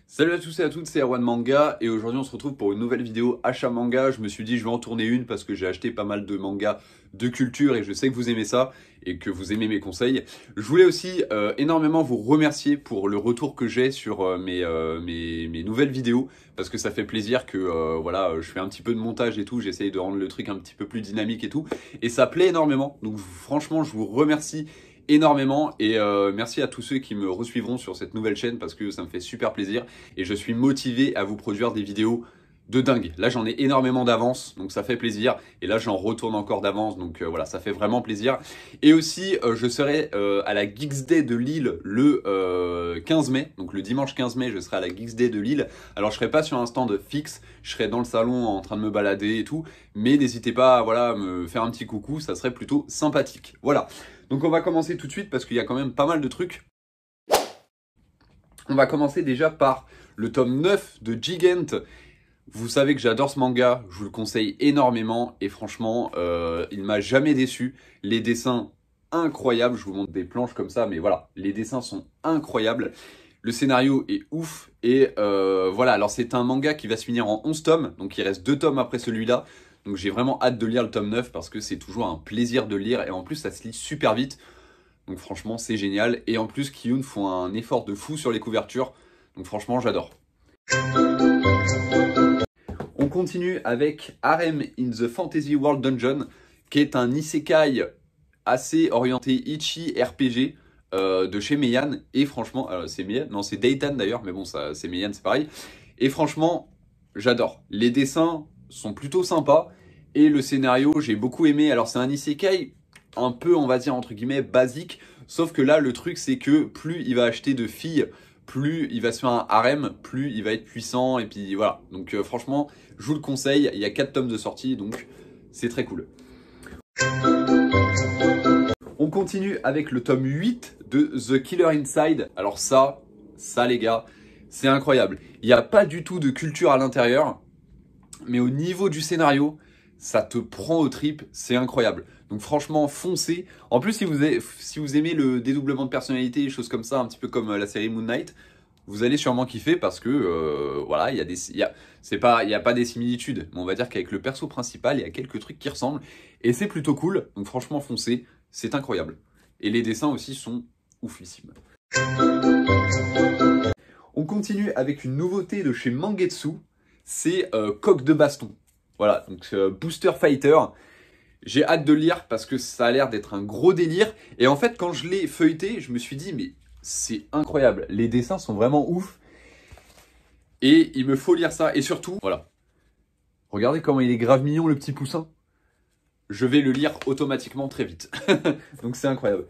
Salut à tous et à toutes, c'est Erwan Manga et aujourd'hui on se retrouve pour une nouvelle vidéo achat manga. Je me suis dit je vais en tourner une parce que j'ai acheté pas mal de mangas de culture et je sais que vous aimez ça et que vous aimez mes conseils. Je voulais aussi énormément vous remercier pour le retour que j'ai sur mes nouvelles vidéos parce que ça fait plaisir que voilà, je fais un petit peu de montage et tout, j'essaye de rendre le truc un petit peu plus dynamique et tout et ça plaît énormément. Donc franchement je vous remercie énormément et merci à tous ceux qui me resuivront sur cette nouvelle chaîne parce que ça me fait super plaisir et je suis motivé à vous produire des vidéos de dingue. Là j'en ai énormément d'avance donc ça fait plaisir et là j'en retourne encore d'avance donc voilà, ça fait vraiment plaisir. Et aussi je serai à la Geeks Day de Lille le 15 mai, donc le dimanche 15 mai je serai à la Geeks Day de Lille. Alors je serai pas sur un stand fixe, je serai dans le salon en train de me balader et tout, mais n'hésitez pas à voilà, me faire un petit coucou, ça serait plutôt sympathique. Voilà. Donc on va commencer tout de suite parce qu'il y a quand même pas mal de trucs. On va commencer déjà par le tome 9 de Gigant. Vous savez que j'adore ce manga, je vous le conseille énormément et franchement, il m'a jamais déçu. Les dessins incroyables, je vous montre des planches comme ça, mais voilà, les dessins sont incroyables. Le scénario est ouf et voilà, alors c'est un manga qui va se finir en 11 tomes, donc il reste 2 tomes après celui-là. Donc j'ai vraiment hâte de lire le tome 9 parce que c'est toujours un plaisir de le lire et en plus ça se lit super vite. Donc franchement c'est génial et en plus Kiyun font un effort de fou sur les couvertures. Donc franchement j'adore. On continue avec Harem in the Fantasy World Dungeon qui est un isekai assez orienté Ichi RPG de chez Meian. Et franchement, c'est Meian, non c'est Deitan d'ailleurs, mais bon ça c'est Meian, c'est pareil. Et franchement j'adore. Les dessins sont plutôt sympas et le scénario j'ai beaucoup aimé. Alors c'est un isekai un peu on va dire entre guillemets basique, sauf que là le truc c'est que plus il va acheter de filles, plus il va se faire un harem, plus il va être puissant et puis voilà. Donc franchement je vous le conseille, il y a 4 tomes de sortie donc c'est très cool. On continue avec le tome 8 de The Killer Inside. Alors ça les gars, c'est incroyable. Il n'y a pas du tout de culture à l'intérieur. Mais au niveau du scénario, ça te prend aux tripes, c'est incroyable. Donc franchement, foncez. En plus, si vous aimez le dédoublement de personnalité, des choses comme ça, un petit peu comme la série Moon Knight, vous allez sûrement kiffer parce que voilà, il y a pas des similitudes, mais on va dire qu'avec le perso principal, il y a quelques trucs qui ressemblent et c'est plutôt cool. Donc franchement, foncez, c'est incroyable. Et les dessins aussi sont oufissimes. On continue avec une nouveauté de chez Mangetsu. C'est Coq de baston. Voilà, donc Booster Fighter. J'ai hâte de le lire parce que ça a l'air d'être un gros délire. Et en fait, quand je l'ai feuilleté, je me suis dit, mais c'est incroyable. Les dessins sont vraiment ouf. Et il me faut lire ça. Et surtout, voilà. Regardez comment il est grave mignon, le petit poussin. Je vais le lire automatiquement très vite. Donc c'est incroyable.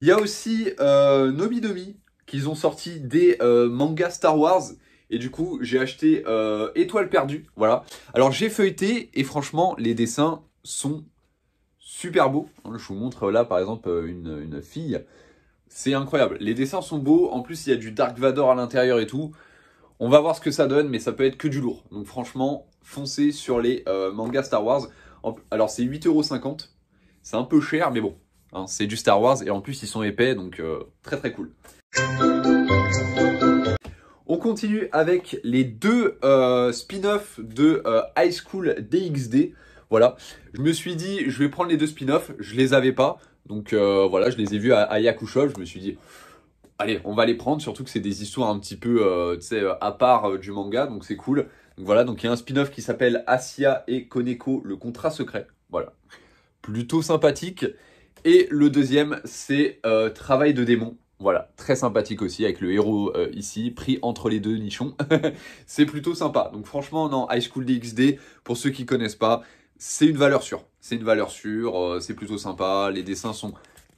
Il y a aussi Nobidomi qu'ils ont sorti des mangas Star Wars. Et du coup, j'ai acheté Étoile perdue. Voilà. Alors, j'ai feuilleté et franchement, les dessins sont super beaux. Je vous montre là, par exemple, une fille. C'est incroyable. Les dessins sont beaux. En plus, il y a du Dark Vador à l'intérieur et tout. On va voir ce que ça donne, mais ça peut être que du lourd. Donc, franchement, foncez sur les mangas Star Wars. Alors, c'est 8,50 €. C'est un peu cher, mais bon. Hein, c'est du Star Wars et en plus, ils sont épais. Donc, très très cool. On continue avec les deux spin-offs de High School DxD. Voilà, je me suis dit, je vais prendre les deux spin-offs, je les avais pas. Donc voilà, je les ai vus à Yakusho, je me suis dit, allez, on va les prendre. Surtout que c'est des histoires un petit peu à part du manga, donc c'est cool. Donc voilà, donc il y a un spin-off qui s'appelle Asia et Koneko, le contrat secret. Voilà, plutôt sympathique. Et le deuxième, c'est Travail de démon. Voilà, très sympathique aussi avec le héros ici, pris entre les deux nichons. C'est plutôt sympa. Donc franchement, non, High School DxD, pour ceux qui connaissent pas, c'est une valeur sûre. C'est une valeur sûre, c'est plutôt sympa, les dessins sont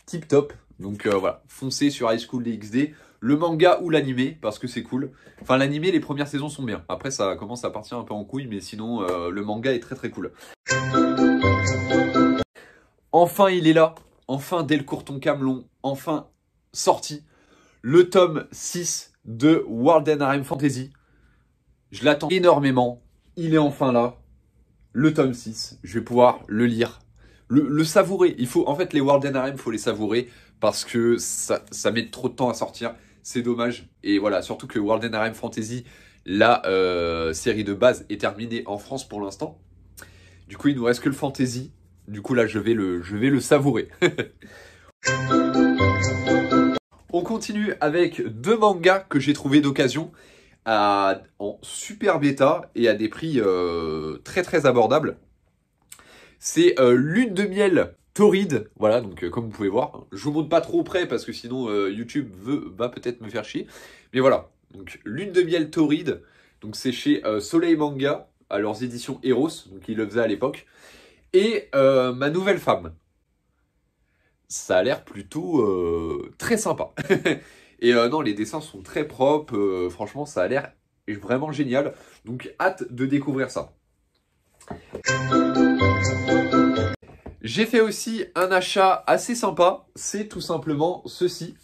tip top. Donc voilà, foncez sur High School DxD, le manga ou l'animé, parce que c'est cool. Enfin, l'animé, les premières saisons sont bien. Après, ça commence à partir un peu en couille, mais sinon, le manga est très très cool. Enfin, il est là. Enfin, Delcourt ton Camelon. Enfin, sorti le tome 6 de World and Harem Fantasy. Je l'attends énormément. Il est enfin là. Le tome 6. Je vais pouvoir le lire. Le savourer. Il faut, en fait, les World and Harem, il faut les savourer parce que ça met trop de temps à sortir. C'est dommage. Et voilà, surtout que World and Harem Fantasy, la série de base, est terminée en France pour l'instant. Du coup, il nous reste que le fantasy. Du coup, là, je vais le savourer. On continue avec 2 mangas que j'ai trouvé d'occasion en super bêta et à des prix très très abordables. C'est Lune de miel Torride, voilà, donc comme vous pouvez voir. Je vous montre pas trop près parce que sinon YouTube va peut-être me faire chier. Mais voilà, donc Lune de miel Torride, donc c'est chez Soleil Manga, à leurs éditions Eros, donc ils le faisaient à l'époque. Et Ma nouvelle femme. Ça a l'air plutôt très sympa. Et non, les dessins sont très propres, franchement ça a l'air vraiment génial. Donc hâte de découvrir ça. J'ai fait aussi un achat assez sympa, c'est tout simplement ceci.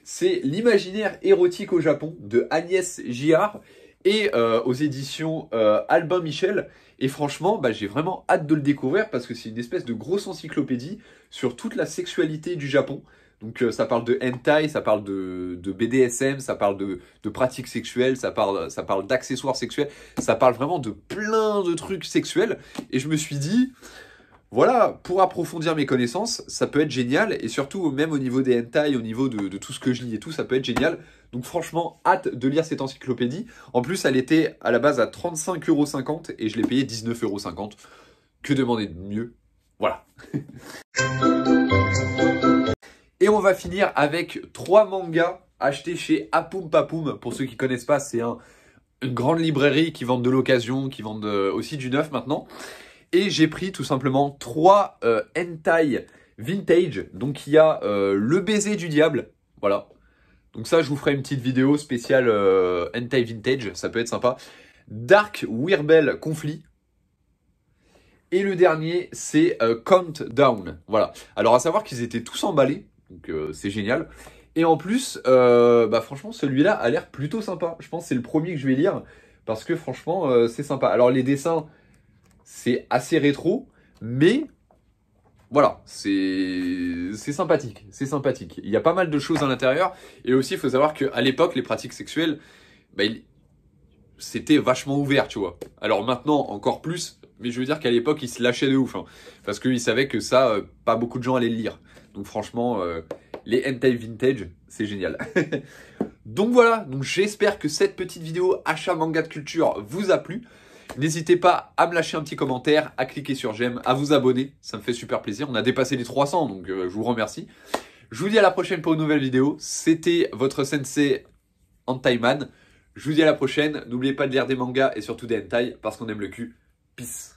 C'est l'imaginaire érotique au Japon de Agnès Girard et aux éditions Albin Michel. Et franchement, j'ai vraiment hâte de le découvrir parce que c'est une espèce de grosse encyclopédie sur toute la sexualité du Japon. Donc ça parle de hentai, ça parle de BDSM, ça parle de pratiques sexuelles, ça parle d'accessoires sexuels, ça parle vraiment de plein de trucs sexuels. Et je me suis dit, voilà, pour approfondir mes connaissances, ça peut être génial. Et surtout, même au niveau des hentai, au niveau de tout ce que je lis et tout, ça peut être génial. Donc franchement, hâte de lire cette encyclopédie. En plus, elle était à la base à 35,50 € et je l'ai payé 19,50 €. Que demander de mieux? Voilà. Et on va finir avec 3 mangas achetés chez Apum Papum. Pour ceux qui ne connaissent pas, c'est une grande librairie qui vend de l'occasion, qui vend aussi du neuf maintenant. Et j'ai pris tout simplement 3 hentai vintage. Donc il y a Le baiser du diable. Voilà. Donc ça, je vous ferai une petite vidéo spéciale hentai vintage. Ça peut être sympa. Dark Wirbel Conflit. Et le dernier, c'est Countdown. Voilà. Alors à savoir qu'ils étaient tous emballés. Donc c'est génial. Et en plus, franchement, celui-là a l'air plutôt sympa. Je pense que c'est le premier que je vais lire. Parce que franchement, c'est sympa. Alors les dessins, c'est assez rétro. Mais voilà, c'est sympathique. C'est sympathique. Il y a pas mal de choses à l'intérieur. Et aussi, il faut savoir qu'à l'époque, les pratiques sexuelles, c'était vachement ouvert, tu vois. Alors maintenant, encore plus. Mais je veux dire qu'à l'époque, ils se lâchaient de ouf. Hein, parce qu'ils savaient que ça, pas beaucoup de gens allaient le lire. Donc franchement, les hentai vintage, c'est génial. Donc voilà, donc j'espère que cette petite vidéo achat manga de culture vous a plu. N'hésitez pas à me lâcher un petit commentaire, à cliquer sur j'aime, à vous abonner. Ça me fait super plaisir. On a dépassé les 300, donc je vous remercie. Je vous dis à la prochaine pour une nouvelle vidéo. C'était votre sensei Hantaiman. Je vous dis à la prochaine. N'oubliez pas de lire des mangas et surtout des hentai parce qu'on aime le cul. Peace.